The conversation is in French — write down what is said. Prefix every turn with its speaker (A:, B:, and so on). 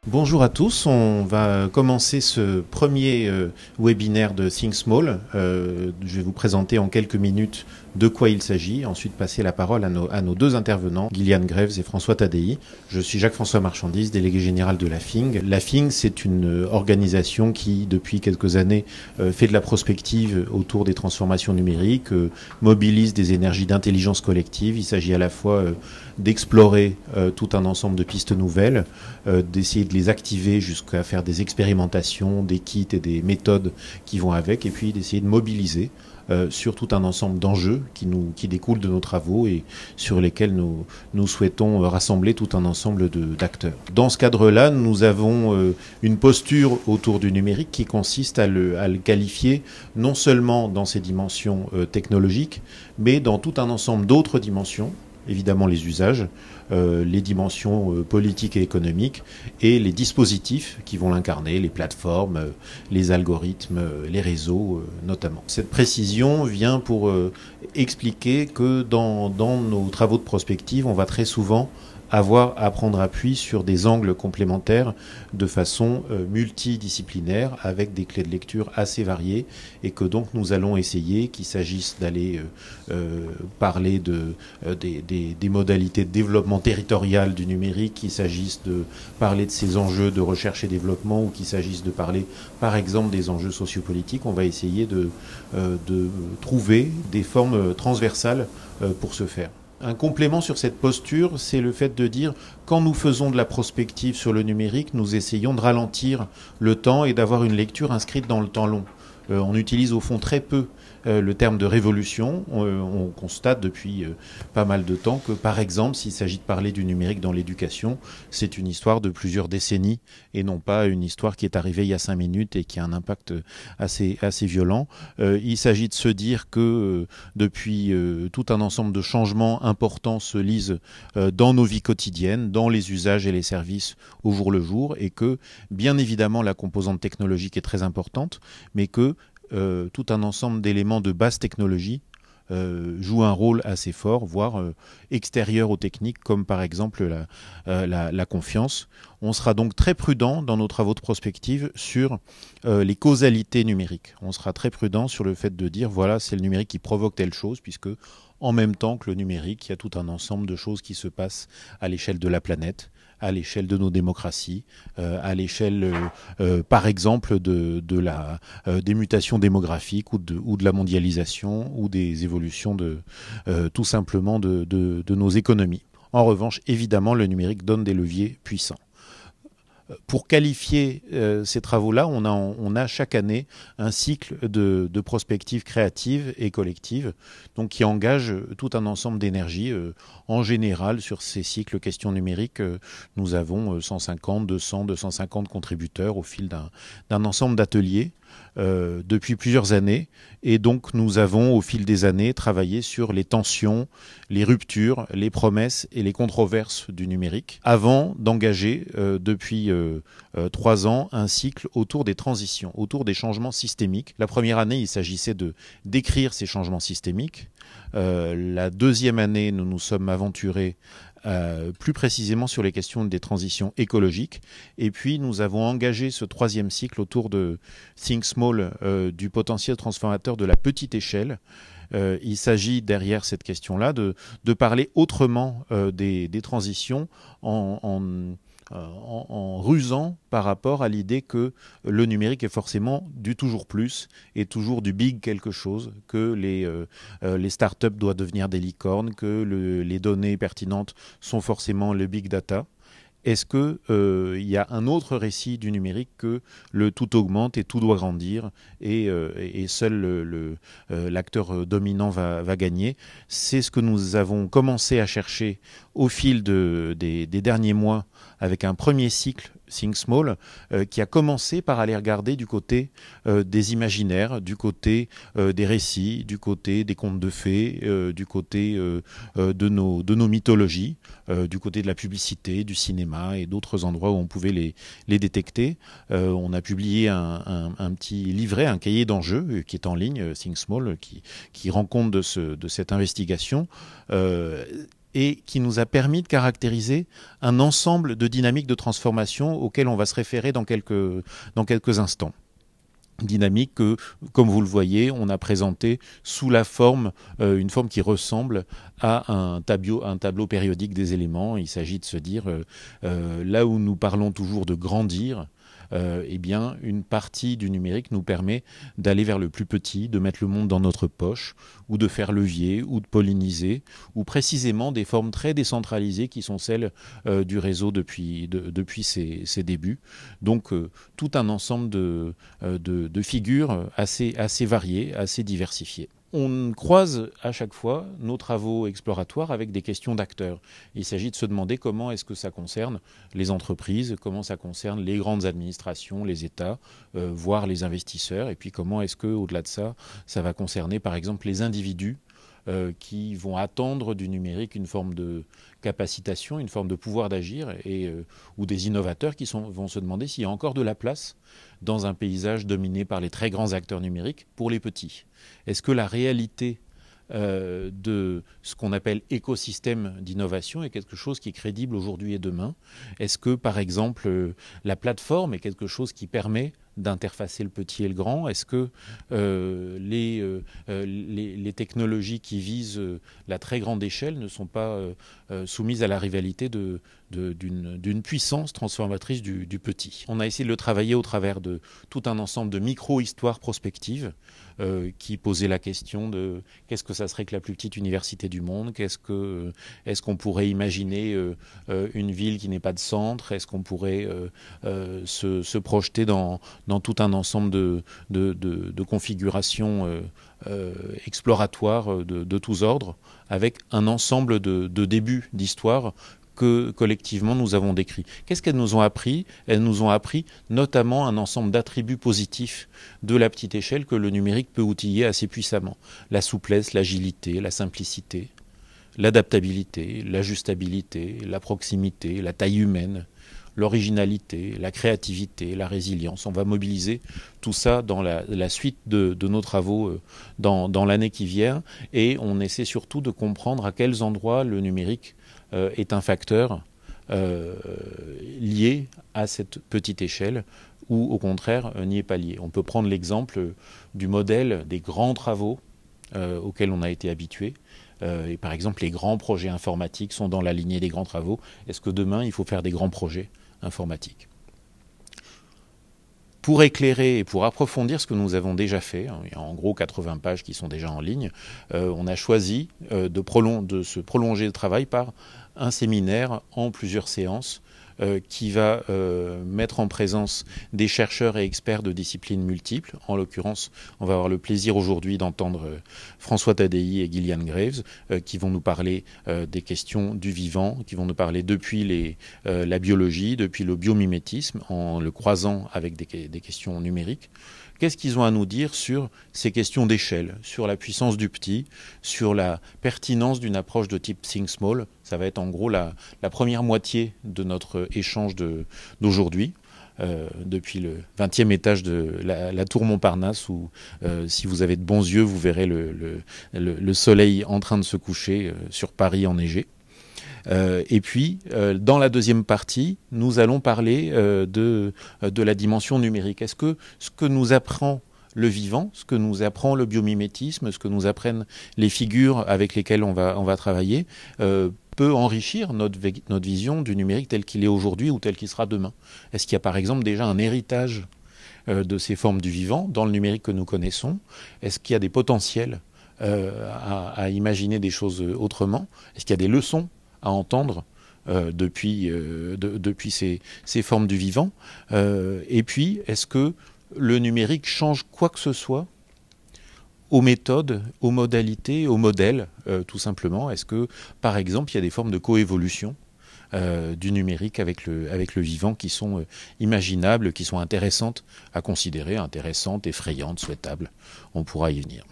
A: Bonjour à tous, on va commencer ce premier webinaire de Think Small. Je vais vous présenter en quelques minutes de quoi il s'agit, ensuite passer la parole à nos deux intervenants, Gillian Greaves et François Tadei. Je suis Jacques-François Marchandise, délégué général de la FING. La FING, c'est une organisation qui, depuis quelques années, fait de la prospective autour des transformations numériques, mobilise des énergies d'intelligence collective. Il s'agit à la fois d'explorer tout un ensemble de pistes nouvelles, d'essayer de les activer jusqu'à faire des expérimentations, des kits et des méthodes qui vont avec, et puis d'essayer de mobiliser sur tout un ensemble d'enjeux qui découlent de nos travaux et sur lesquels nous souhaitons rassembler tout un ensemble d'acteurs. Dans ce cadre-là, nous avons une posture autour du numérique qui consiste à le qualifier non seulement dans ses dimensions technologiques, mais dans tout un ensemble d'autres dimensions, évidemment les usages, les dimensions politiques et économiques et les dispositifs qui vont l'incarner, les plateformes, les algorithmes, les réseaux notamment. Cette précision vient pour expliquer que dans nos travaux de prospective, on va très souvent avoir à prendre appui sur des angles complémentaires de façon multidisciplinaire avec des clés de lecture assez variées et que donc nous allons essayer, qu'il s'agisse d'aller parler des modalités de développement territorial du numérique, qu'il s'agisse de parler de ces enjeux de recherche et développement ou qu'il s'agisse de parler par exemple des enjeux sociopolitiques, on va essayer de trouver des formes transversales pour ce faire. Un complément sur cette posture, c'est le fait de dire quand nous faisons de la prospective sur le numérique, nous essayons de ralentir le temps et d'avoir une lecture inscrite dans le temps long. On utilise au fond très peu le terme de révolution. On constate depuis pas mal de temps que, par exemple, s'il s'agit de parler du numérique dans l'éducation, c'est une histoire de plusieurs décennies et non pas une histoire qui est arrivée il y a 5 minutes et qui a un impact assez violent. Il s'agit de se dire que depuis tout un ensemble de changements importants se lisent dans nos vies quotidiennes, dans les usages et les services au jour le jour et que, bien évidemment, la composante technologique est très importante, mais que tout un ensemble d'éléments de basse technologie joue un rôle assez fort, voire extérieur aux techniques, comme par exemple la confiance. On sera donc très prudent dans nos travaux de prospective sur les causalités numériques. On sera très prudent sur le fait de dire, voilà, c'est le numérique qui provoque telle chose, puisque en même temps que le numérique, il y a tout un ensemble de choses qui se passent à l'échelle de la planète, à l'échelle de nos démocraties, à l'échelle, par exemple, des mutations démographiques ou de la mondialisation ou des évolutions tout simplement de nos économies. En revanche, évidemment, le numérique donne des leviers puissants. Pour qualifier ces travaux-là, on a chaque année un cycle de prospective créative et collective, donc qui engage tout un ensemble d'énergie. En général, sur ces cycles questions numériques, nous avons 150, 200, 250 contributeurs au fil d'un ensemble d'ateliers. Depuis plusieurs années et donc nous avons au fil des années travaillé sur les tensions, les ruptures, les promesses et les controverses du numérique avant d'engager depuis 3 ans un cycle autour des transitions, autour des changements systémiques. La première année, il s'agissait de décrire ces changements systémiques. La deuxième année, nous nous sommes aventurés plus précisément sur les questions des transitions écologiques. Et puis, nous avons engagé ce 3e cycle autour de Think Small, du potentiel transformateur de la petite échelle. Il s'agit, derrière cette question-là, de parler autrement des transitions en rusant par rapport à l'idée que le numérique est forcément du toujours plus et toujours du big quelque chose, que les startups doivent devenir des licornes, que les données pertinentes sont forcément le big data. Est-ce qu'il y a un autre récit du numérique que le tout augmente et tout doit grandir et seul l'acteur dominant va gagner? C'est ce que nous avons commencé à chercher au fil des derniers mois avec un premier cycle Think Small, qui a commencé par aller regarder du côté des imaginaires, du côté des récits, du côté des contes de fées, du côté de nos mythologies, du côté de la publicité, du cinéma et d'autres endroits où on pouvait les détecter. On a publié un petit livret, un cahier d'enjeux qui est en ligne, Think Small, qui rend compte de cette investigation. et qui nous a permis de caractériser un ensemble de dynamiques de transformation auxquelles on va se référer dans quelques instants. Dynamique que, comme vous le voyez, on a présenté sous la forme, une forme qui ressemble à un tableau périodique des éléments. Il s'agit de se dire, là où nous parlons toujours de grandir, eh bien, une partie du numérique nous permet d'aller vers le plus petit, de mettre le monde dans notre poche, ou de faire levier, ou de polliniser, ou précisément des formes très décentralisées qui sont celles du réseau depuis ses débuts. Donc, tout un ensemble de figures assez variées, assez diversifiées. On croise à chaque fois nos travaux exploratoires avec des questions d'acteurs. Il s'agit de se demander comment est-ce que ça concerne les entreprises, comment ça concerne les grandes administrations, les États, voire les investisseurs, et puis comment est-ce que, au-delà de ça, ça va concerner par exemple les individus qui vont attendre du numérique une forme de capacitation, une forme de pouvoir d'agir, ou des innovateurs qui vont se demander s'il y a encore de la place dans un paysage dominé par les très grands acteurs numériques pour les petits. Est-ce que la réalité de ce qu'on appelle écosystème d'innovation est quelque chose qui est crédible aujourd'hui et demain? Est-ce que, par exemple, la plateforme est quelque chose qui permet d'interfacer le petit et le grand? Est-ce que les technologies qui visent la très grande échelle ne sont pas soumises à la rivalité d'une puissance transformatrice du petit? On a essayé de le travailler au travers de tout un ensemble de micro-histoires prospectives qui posaient la question de qu'est-ce que ça serait que la plus petite université du monde? Est-ce qu'on pourrait imaginer une ville qui n'est pas de centre? Est-ce qu'on pourrait se projeter dans tout un ensemble de configurations exploratoires de tous ordres, avec un ensemble de débuts d'histoire que collectivement nous avons décrits. Qu'est-ce qu'elles nous ont appris? Elles nous ont appris notamment un ensemble d'attributs positifs de la petite échelle que le numérique peut outiller assez puissamment. La souplesse, l'agilité, la simplicité, l'adaptabilité, l'ajustabilité, la proximité, la taille humaine, l'originalité, la créativité, la résilience. On va mobiliser tout ça dans la suite de nos travaux dans l'année qui vient, et on essaie surtout de comprendre à quels endroits le numérique est un facteur lié à cette petite échelle, ou au contraire n'y est pas lié. On peut prendre l'exemple du modèle des grands travaux auxquels on a été habitué. Et par exemple, les grands projets informatiques sont dans la lignée des grands travaux. Est-ce que demain, il faut faire des grands projets informatiques? Pour éclairer et pour approfondir ce que nous avons déjà fait, il y a en gros 80 pages qui sont déjà en ligne, on a choisi de se prolonger le travail par un séminaire en plusieurs séances qui va mettre en présence des chercheurs et experts de disciplines multiples. En l'occurrence, on va avoir le plaisir aujourd'hui d'entendre François Tadei et Gillian Graves qui vont nous parler des questions du vivant, qui vont nous parler depuis la biologie, depuis le biomimétisme, en le croisant avec des questions numériques. Qu'est-ce qu'ils ont à nous dire sur ces questions d'échelle, sur la puissance du petit, sur la pertinence d'une approche de type Think Small? Ça va être en gros la première moitié de notre échange d'aujourd'hui, depuis le 20e étage de la tour Montparnasse, où si vous avez de bons yeux, vous verrez le soleil en train de se coucher sur Paris enneigé. Et puis, dans la deuxième partie, nous allons parler de la dimension numérique. Est-ce que ce que nous apprend le vivant, ce que nous apprend le biomimétisme, ce que nous apprennent les figures avec lesquelles on va travailler, peut enrichir notre vision du numérique tel qu'il est aujourd'hui ou tel qu'il sera demain? Est-ce qu'il y a par exemple déjà un héritage de ces formes du vivant dans le numérique que nous connaissons? Est-ce qu'il y a des potentiels à imaginer des choses autrement? Est-ce qu'il y a des leçons à entendre depuis ces formes du vivant? Et puis, est-ce que le numérique change quoi que ce soit aux méthodes, aux modalités, aux modèles, tout simplement? Est-ce que, par exemple, il y a des formes de coévolution du numérique avec le vivant qui sont imaginables, qui sont intéressantes à considérer, intéressantes, effrayantes, souhaitables? On pourra y venir.